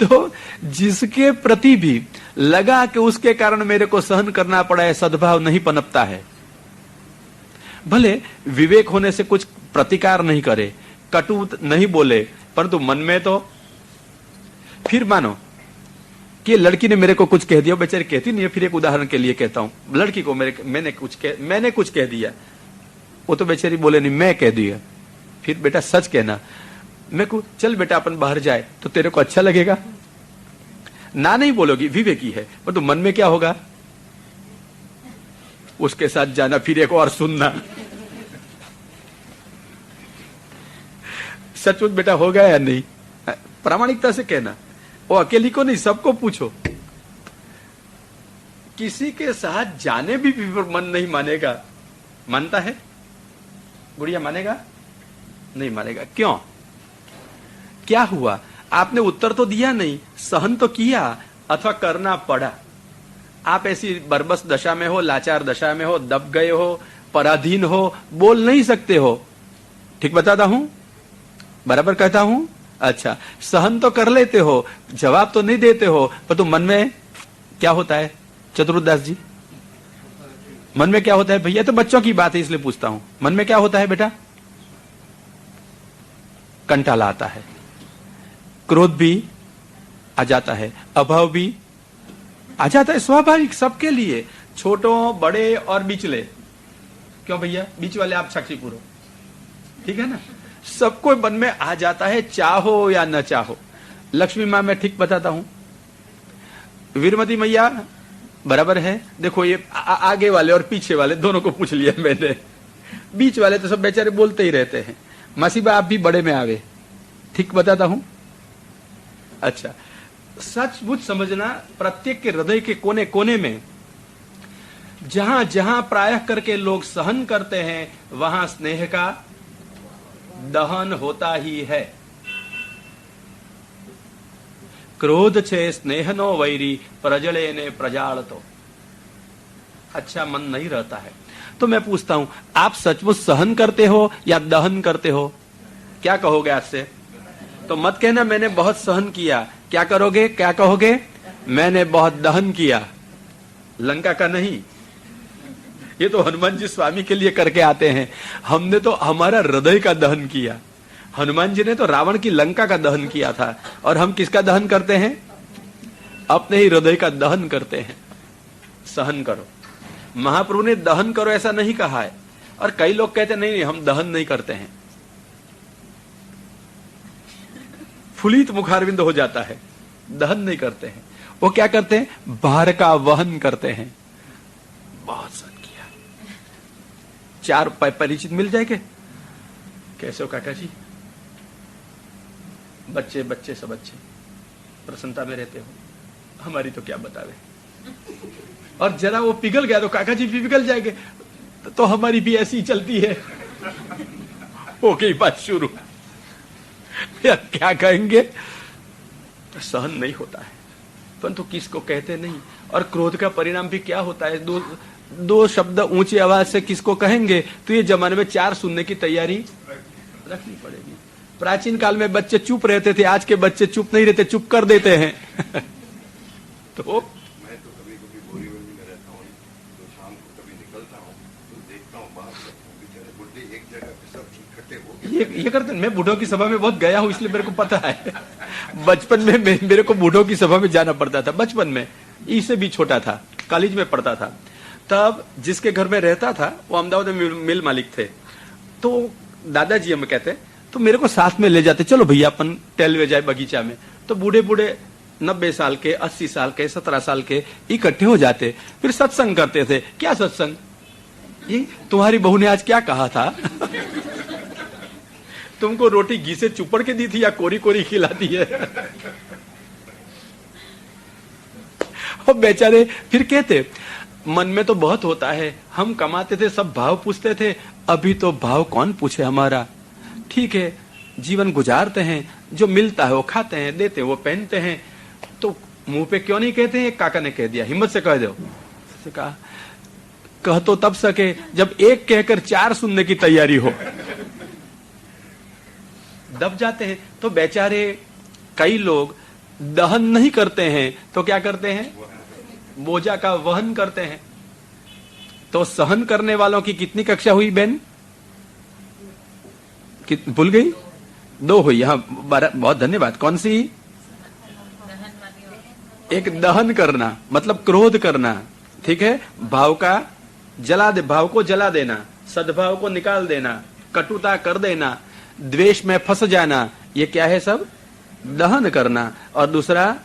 तो जिसके प्रति भी लगा कि उसके कारण मेरे को सहन करना पड़ा है, सद्भाव नहीं पनपता है, भले विवेक होने से कुछ प्रतिकार नहीं करे, कटु नहीं बोले, परंतु मन में तो, फिर मानो कि लड़की ने मेरे को कुछ कह दिया, बेचारी कहती नहीं है, फिर एक उदाहरण के लिए कहता हूं, लड़की को मैंने कुछ कह दिया, वो तो बेचारी बोले नहीं, मैं कह दिया। फिर बेटा सच कहना, मैं को चल बेटा अपन बाहर जाए, तो तेरे को अच्छा लगेगा ना? नहीं बोलोगी, विवेकी है, पर तो मन में क्या होगा? उसके साथ जाना, फिर एक और सुनना। सचमुच बेटा होगा या नहीं? प्रामाणिकता से कहना, वो अकेली को नहीं, सबको पूछो। किसी के साथ जाने भी मन नहीं मानेगा। मानता है? गुड़िया मानेगा? नहीं मानेगा। क्यों? क्या हुआ? आपने उत्तर तो दिया नहीं, सहन तो किया अथवा करना पड़ा। आप ऐसी बरबस दशा में हो, लाचार दशा में हो, दब गए हो, पराधीन हो, बोल नहीं सकते हो। ठीक बताता हूं? बराबर कहता हूं? अच्छा, सहन तो कर लेते हो, जवाब तो नहीं देते हो, पर तुम मन में क्या होता है? चतुर्दास जी, मन में क्या होता है? भैया तो बच्चों की बात है इसलिए पूछता हूं, मन में क्या होता है बेटा? कंटाला आता है, क्रोध भी आ जाता है, अभाव भी आ जाता है, स्वाभाविक सबके लिए, छोटों बड़े और बीचले। क्यों भैया? बीच वाले आप साक्षी पूरो, ठीक है ना? सबको मन में आ जाता है, चाहो या न चाहो। लक्ष्मी मां मैं ठीक बताता हूं, वीरमती मैया बराबर है। देखो ये आगे वाले और पीछे वाले दोनों को पूछ लिया मैंने। बीच वाले तो सब बेचारे बोलते ही रहते हैं। मासीबा आप भी बड़े में आवे, ठीक बताता हूं? अच्छा, सचमुच समझना, प्रत्येक के हृदय के कोने कोने में जहां जहां प्रायः करके लोग सहन करते हैं, वहां स्नेह का दहन होता ही है। क्रोध छे स्नेहनो वैरी, प्रजले ने प्रजालतो। अच्छा मन नहीं रहता है तो मैं पूछता हूं, आप सचमुच सहन करते हो या दहन करते हो? क्या कहोगे आज से? तो मत कहना मैंने बहुत सहन किया। क्या करोगे? क्या कहोगे? मैंने बहुत दहन किया। लंका का नहीं, ये तो हनुमान जी स्वामी के लिए करके आते हैं। हमने तो हमारा हृदय का दहन किया। हनुमान जी ने तो रावण की लंका का दहन किया था, और हम किसका दहन करते हैं? अपने ही हृदय का दहन करते हैं। सहन करो। महाप्रभु ने दहन करो ऐसा नहीं कहा है, और कई लोग कहते नहीं हम दहन नहीं करते हैं। फुलित मुखारविंद हो जाता है, दहन नहीं करते हैं। वो क्या करते हैं? भार का वहन करते हैं। बहुत सहन किया। चार परिचित मिल जाएंगे। कैसे हो काका जी? बच्चे बच्चे सब अच्छे, प्रसन्नता में रहते हो? हमारी तो क्या बतावे। और जरा वो पिघल गया तो काका जी भी पिघल जाएंगे, तो हमारी भी ऐसी चलती है। हो गई बात शुरू। क्या कहेंगे? तो सहन नहीं होता है, परंतु किसको कहते नहीं। और क्रोध का परिणाम भी क्या होता है? दो शब्द ऊंची आवाज से किसको कहेंगे? तो ये जमाने में 4 सुनने की तैयारी रखनी पड़ेगी। प्राचीन काल में बच्चे चुप रहते थे, आज के बच्चे चुप नहीं रहते, चुप कर देते हैं। तो मैं तो कभी कभी बोरीवली में रहता हूँ, तो शाम को कभी निकलता हूँ तो देखता हूँ बाहर बेचारे बुढ़े एक जगह पे सब इकट्ठे हो गए। ये करते। मैं बूढ़ों की सभा में बहुत गया हूँ, इसलिए मेरे को पता है। बचपन में मेरे को बूढ़ों की सभा में जाना पड़ता था। बचपन में, इससे भी छोटा था, कॉलेज में पढ़ता था। तब जिसके घर में रहता था वो अहमदाबाद में मिल मालिक थे। तो दादाजी हमें कहते, तो मेरे को साथ में ले जाते, चलो भैया अपन टहलवे जाए बगीचा में। तो बूढ़े बूढ़े 90 साल के, 80 साल के, 17 साल के इकट्ठे हो जाते, फिर सत्संग करते थे। क्या सत्संग? ये तुम्हारी बहू ने आज क्या कहा था? तुमको रोटी घी से चुपड़ के दी थी या कोरी कोरी खिलाती है? और बेचारे फिर कहते, मन में तो बहुत होता है, हम कमाते थे, सब भाव पूछते थे, अभी तो भाव कौन पूछे हमारा। ठीक है, जीवन गुजारते हैं, जो मिलता है वो खाते हैं, देते हैं वो पहनते हैं। तो मुंह पे क्यों नहीं कहते हैं? काका ने कह दिया, हिम्मत से कह दो। कहा, कह तो तब सके जब एक कहकर 4 सुनने की तैयारी हो। दब जाते हैं। तो बेचारे कई लोग दहन नहीं करते हैं तो क्या करते हैं? बोझा का वहन करते हैं। तो सहन करने वालों की कितनी कक्षा हुई बहन? भूल गई? 2 हुई। हाँ, बहुत धन्यवाद। कौन सी? एक दहन करना, मतलब क्रोध करना। ठीक है, भाव का जला दे, भाव को जला देना, सद्भाव को निकाल देना, कटुता कर देना, द्वेष में फंस जाना, ये क्या है? सब दहन करना। और दूसरा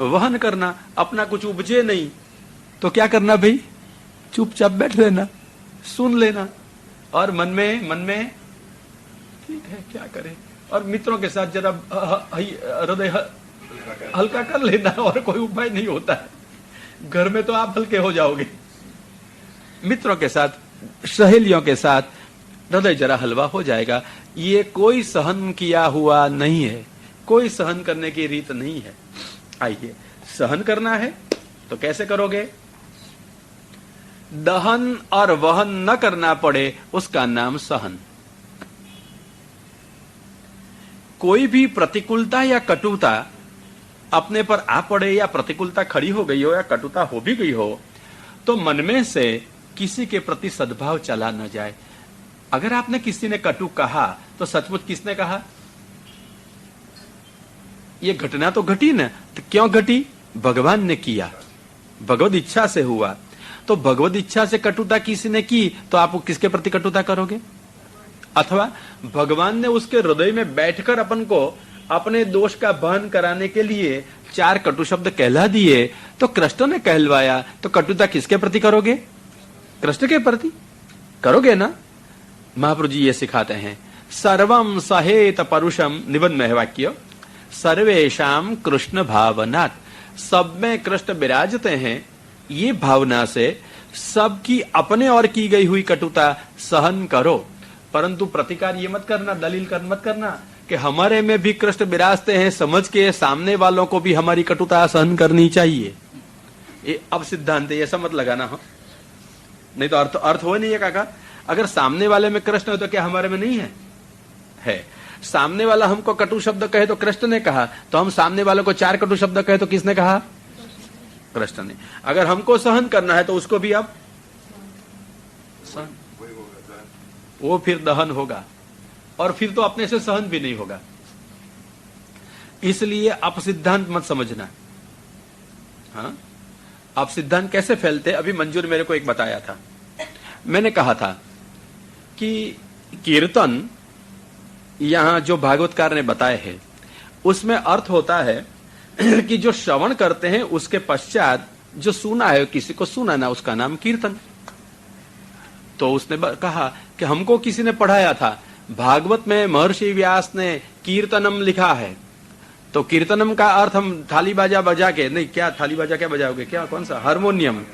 वहन करना। अपना कुछ उपजे नहीं तो क्या करना भाई? चुपचाप बैठ लेना, सुन लेना, और मन में ठीक है क्या करें, और मित्रों के साथ जरा हृदय हल्का कर लेना। और कोई उपाय नहीं होता है। घर में तो आप हल्के हो जाओगे, मित्रों के साथ, सहेलियों के साथ हृदय जरा हलवा हो जाएगा। ये कोई सहन किया हुआ नहीं है, कोई सहन करने की रीत नहीं है। आइए, सहन करना है तो कैसे करोगे? दहन और वहन न करना पड़े उसका नाम सहन। कोई भी प्रतिकूलता या कटुता अपने पर आ पड़े, या प्रतिकूलता खड़ी हो गई हो या कटुता हो भी गई हो, तो मन में से किसी के प्रति सद्भाव चला न जाए। अगर आपने किसी ने कटु कहा तो सचमुच किसने कहा? ये घटना तो घटी ना, तो क्यों घटी? भगवान ने किया, भगवद इच्छा से हुआ। तो भगवद इच्छा से कटुता किसी ने की तो आप किसके प्रति कटुता करोगे? अथवा भगवान ने उसके हृदय में बैठकर अपन को अपने दोष का बहन कराने के लिए 4 कटु शब्द कहला दिए, तो कृष्ण ने कहलवाया, तो कटुता किसके प्रति करोगे? कृष्ण के प्रति करोगे ना। महाप्रभु जी ये सिखाते हैं, सर्वम सहेत परुषम, निबंध में है वाक्य, सर्वेशाम कृष्ण भावनात्, सब में कृष्ण विराजते हैं, ये भावना से सबकी अपने और की गई हुई कटुता सहन करो, परंतु प्रतिकार ये मत करना, दलील मत करना कि हमारे में भी कृष्ण विराजते हैं समझ के सामने वालों को भी हमारी कटुता सहन करनी चाहिए। ये अब सिद्धांत है, ऐसा मत लगाना हो, नहीं तो अर्थ हो नहीं है काका। अगर सामने वाले में कृष्ण हो तो क्या हमारे में नहीं है? है। सामने वाला हमको कटु शब्द कहे तो कृष्ण ने कहा, तो हम सामने वालों को 4 कटु शब्द कहे तो किसने कहा? कृष्ण ने। अगर हमको सहन करना है तो उसको भी अब सहन, वो फिर दहन होगा, और फिर तो अपने से सहन भी नहीं होगा। इसलिए आप सिद्धांत मत समझना। हाँ, आप सिद्धांत कैसे फैलते, अभी मंजूर मेरे को एक बताया था। मैंने कहा था कि कीर्तन यहां जो भागवतकार ने बताए हैं उसमें अर्थ होता है कि जो श्रवण करते हैं उसके पश्चात जो सुना है, किसी को सुनाना, उसका नाम कीर्तन। तो उसने कहा कि हमको किसी ने पढ़ाया था, भागवत में महर्षि व्यास ने कीर्तनम लिखा है, तो कीर्तनम का अर्थ हम थाली बाजा बजा के, नहीं क्या थाली बाजा क्या बजाओगे, क्या कौन सा हारमोनियम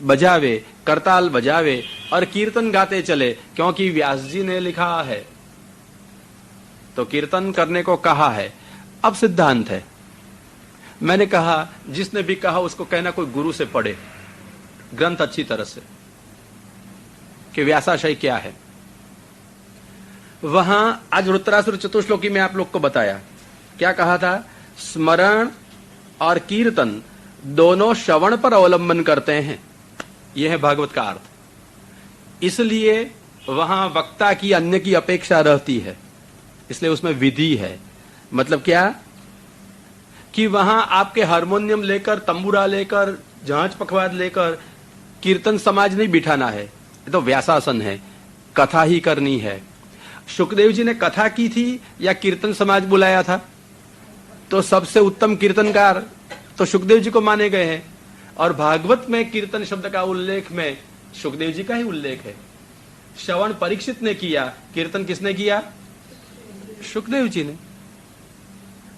बजावे, करताल बजावे और कीर्तन गाते चले, क्योंकि व्यास जी ने लिखा है तो कीर्तन करने को कहा है। अब सिद्धांत है, मैंने कहा जिसने भी कहा उसको कहना कोई गुरु से पढ़े ग्रंथ अच्छी तरह से कि व्यासाशय क्या है। वहां आज वृत्रासुर चतुश्लोकी में आप लोग को बताया, क्या कहा था? स्मरण और कीर्तन दोनों श्रवण पर अवलंबन करते हैं, यह है भागवत का अर्थ। इसलिए वहां वक्ता की अन्य की अपेक्षा रहती है, इसलिए उसमें विधि है। मतलब क्या कि वहां आपके हारमोनियम लेकर, तंबूरा लेकर, झांझ पखवाज लेकर कीर्तन समाज नहीं बिठाना है, ये तो व्यासासन है, कथा ही करनी है। शुकदेव जी ने कथा की थी या कीर्तन समाज बुलाया था? तो सबसे उत्तम कीर्तनकार तो शुकदेव जी को माने गए हैं, और भागवत में कीर्तन शब्द का उल्लेख में शुकदेव जी का ही उल्लेख है। श्रवण परीक्षित ने किया, कीर्तन किसने किया? शुकदेव जी ने।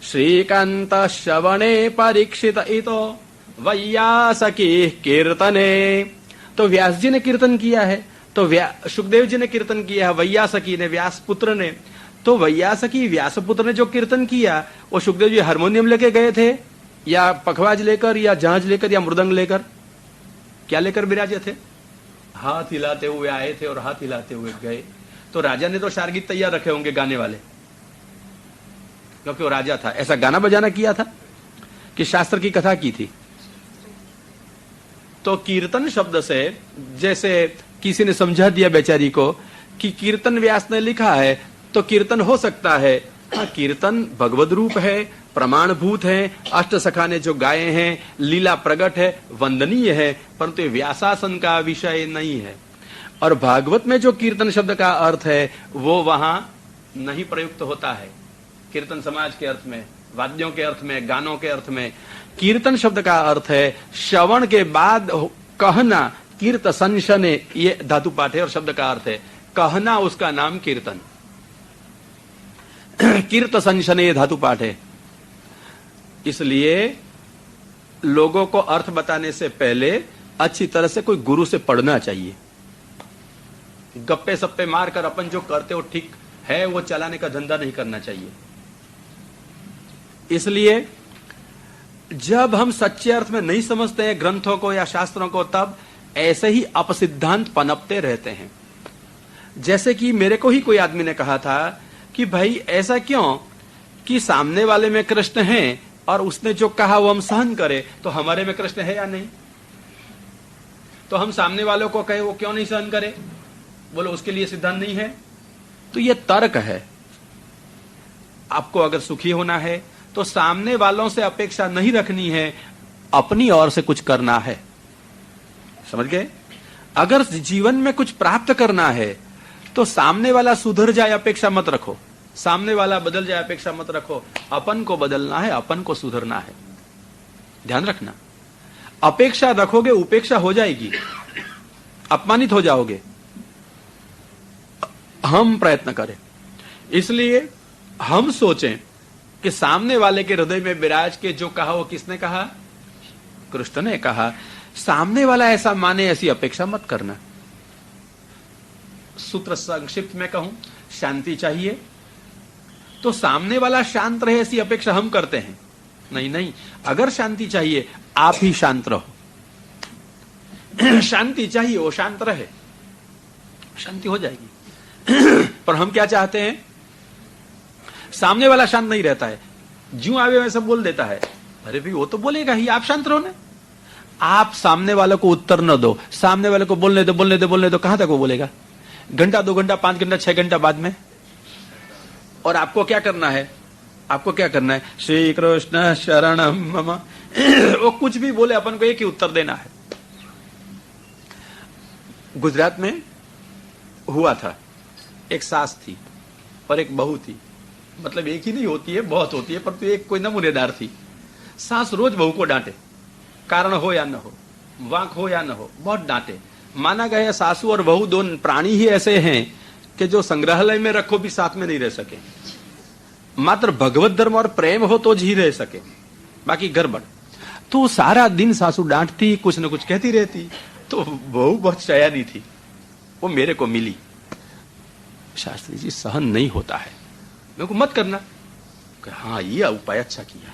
श्रीकांत श्रवणे परीक्षित इतो वैयासकी कीर्तने, तो व्यास जी ने कीर्तन किया है, तो शुकदेव जी ने कीर्तन किया है, वैयासकी ने, व्यास पुत्र ने। तो वैयासकी व्यास पुत्र ने जो कीर्तन किया, वो शुकदेव जी हारमोनियम लेके गए थे या पखवाज लेकर या झांझ लेकर या मृदंग लेकर? क्या लेकर विराजे थे? हाथ हिलाते हुए आए थे और हाथ हिलाते हुए गए। तो राजा ने तो शारगीत तैयार रखे होंगे गाने वाले, क्योंकि वो राजा था। ऐसा गाना बजाना किया था कि शास्त्र की कथा की थी? तो कीर्तन शब्द से जैसे किसी ने समझा दिया बेचारी को कि कीर्तन व्यास ने लिखा है तो कीर्तन हो सकता है। हाँ, कीर्तन भगवद रूप है, प्रमाणभूत है, अष्ट सखा ने जो गाए हैं, लीला प्रगट है, वंदनीय है, परंतु व्यासासन का विषय नहीं है। और भागवत में जो कीर्तन शब्द का अर्थ है वो वहां नहीं प्रयुक्त होता है। कीर्तन समाज के अर्थ में, वाद्यों के अर्थ में, गानों के अर्थ में कीर्तन शब्द का अर्थ है श्रवण के बाद कहना। कीर्त संशने ये धातु पाठ है और शब्द का अर्थ है कहना, उसका नाम कीर्तन। कीर्त संशने ये धातु पाठ है। इसलिए लोगों को अर्थ बताने से पहले अच्छी तरह से कोई गुरु से पढ़ना चाहिए। गप्पे सप्पे मारकर अपन जो करते हो ठीक है वो चलाने का धंधा नहीं करना चाहिए। इसलिए जब हम सच्चे अर्थ में नहीं समझते हैं ग्रंथों को या शास्त्रों को, तब ऐसे ही अपसिद्धांत पनपते रहते हैं। जैसे कि मेरे को ही कोई आदमी ने कहा था कि भाई ऐसा क्यों कि सामने वाले में कृष्ण है और उसने जो कहा वो हम सहन करें, तो हमारे में कृष्ण है या नहीं? तो हम सामने वालों को कहे वो क्यों नहीं सहन करे? बोलो उसके लिए सिद्धांत नहीं है। तो ये तर्क है। आपको अगर सुखी होना है तो सामने वालों से अपेक्षा नहीं रखनी है, अपनी ओर से कुछ करना है। समझ गए? अगर जीवन में कुछ प्राप्त करना है तो सामने वाला सुधर जाए अपेक्षा मत रखो, सामने वाला बदल जाए अपेक्षा मत रखो। अपन को बदलना है, अपन को सुधरना है। ध्यान रखना, अपेक्षा रखोगे उपेक्षा हो जाएगी, अपमानित हो जाओगे। हम प्रयत्न करें इसलिए हम सोचें कि सामने वाले के हृदय में विराज के जो कहा वो किसने कहा? कृष्ण ने कहा। सामने वाला ऐसा माने ऐसी अपेक्षा मत करना। सूत्र संक्षिप्त में कहूं, शांति चाहिए तो सामने वाला शांत रहे ऐसी अपेक्षा हम करते हैं। नहीं नहीं, अगर शांति चाहिए आप ही शांत रहो। शांति चाहिए वो शांत रहे, शांति हो जाएगी। पर हम क्या चाहते हैं? सामने वाला शांत नहीं रहता है, ज्यों आवे वैसा बोल देता है। अरे भाई वो तो बोलेगा ही, आप शांत रहो ना। आप सामने वाले को उत्तर न दो, सामने वाले को बोलने दो बोलने दो बोलने दो, कहां तक वो बोलेगा? घंटा 2 घंटा 5 घंटा 6 घंटा बाद में। और आपको क्या करना है? आपको क्या करना है? श्री कृष्ण शरणम मम। वो कुछ भी बोले अपन को एक ही उत्तर देना है। गुजरात में हुआ था, एक सास थी और एक बहू थी। मतलब एक ही नहीं होती है, बहुत होती है, पर तो एक कोई नमूनेदार थी। सास रोज बहू को डांटे, कारण हो या न हो, वांक हो या न हो, बहुत डांटे। माना गया सासू और बहू दोनों प्राणी ही ऐसे हैं कि जो संग्रहालय में रखो भी साथ में नहीं रह सके। मात्र भगवत धर्म और प्रेम हो तो जी रह सके, बाकी गड़बड़। तो सारा दिन सासू डांटती, कुछ न कुछ कहती रहती। तो बहू बहुत शयानी थी, वो मेरे को मिली। शास्त्री जी सहन नहीं होता है, मेरे को मत करना। हाँ ये उपाय अच्छा किया।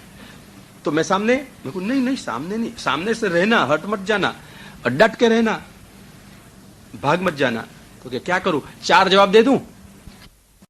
तो मैं सामने, मेरे को नहीं नहीं सामने नहीं, सामने से रहना, हट मत जाना और डट के रहना, भाग मत जाना। तो क्या करूं? 4 जवाब दे दूं?